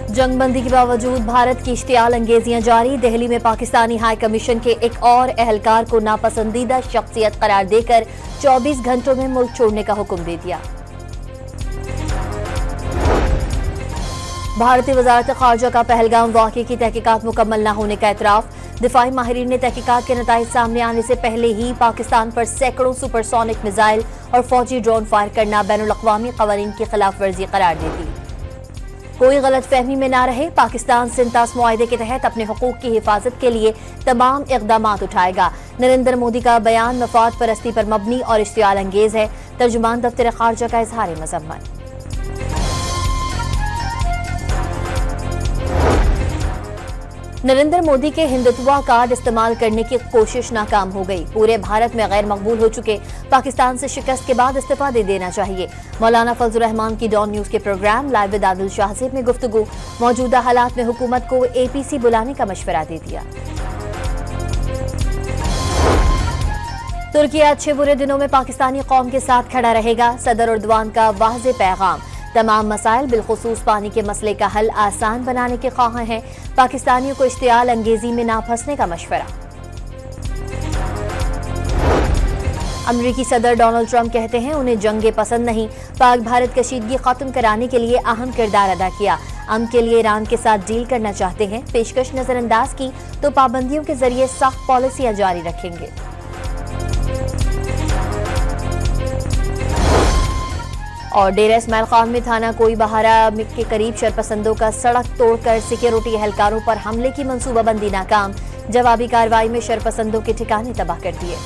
जंगबंदी के बावजूद भारत की इश्तियाल अंगेजियां जारी। दिल्ली में पाकिस्तानी हाई कमीशन के एक और एहलकार को नापसंदीदा शख्सियत करार देकर 24 घंटों में मुल्क छोड़ने का हुक्म दे दिया। भारतीय वजारत खारजा का पहलगाम वाक़े की तहकीकात मुकम्मल न होने का एतराफ़। दिफाई माहिरीन ने तहकीकात के नताइज सामने आने से पहले ही पाकिस्तान पर सैकड़ों सुपरसोनिक मिसाइल और फौजी ड्रोन फायर करना बैनुल-अक़वामी क़वानीन की खिलाफ वर्जी करार दे दी। कोई गलत फहमी में ना रहे, पाकिस्तान सिंतास मुआहदे के तहत अपने हुकूक की हिफाजत के लिए तमाम इक़दामात उठाएगा। नरेंद्र मोदी का बयान मफाद परस्ती पर मबनी और इश्तियाल अंगेज है। तर्जुमान दफ्तर खारजा का इजहार मज़म्मत। नरेंद्र मोदी के हिंदुत्वा कार्ड इस्तेमाल करने की कोशिश नाकाम हो गई। पूरे भारत में गैर मकबूल हो चुके पाकिस्तान से शिकस्त के बाद इस्तीफा दे देना चाहिए। मौलाना फजल रहमान की डॉन न्यूज के programme live with Adil Shahzeb में गुफ्तगू। मौजूदा हालात में हुकूमत को APC बुलाने का मशवरा दे दिया। तुर्किया अच्छे बुरे दिनों में पाकिस्तानी कौम के साथ खड़ा रहेगा। सदर एर्दोगान का वाज़ेह पैगाम। तमाम मसाइल बिलखुसूस पानी के मसले का हल आसान बनाने के ख्वाह हैं। पाकिस्तानियों को इश्तियाल अंगेजी में ना फंसने का मशवरा। अमरीकी सदर डोनाल्ड ट्रंप कहते हैं उन्हें जंगे पसंद नहीं। पाक भारत कशीदगी खत्म कराने के लिए अहम किरदार अदा किया। अमन के लिए ईरान के साथ डील करना चाहते हैं। पेशकश नजरअंदाज की तो पाबंदियों के जरिए सख्त पॉलिसियां जारी रखेंगे। और डेरा इस्माइल खान में थाना कोई बहारा के करीब शरपसंदों का सड़क तोड़कर सिक्योरिटी एहलकारों पर हमले की मंसूबाबंदी नाकाम। जवाबी कार्रवाई में शरपसंदों के ठिकाने तबाह कर दिए।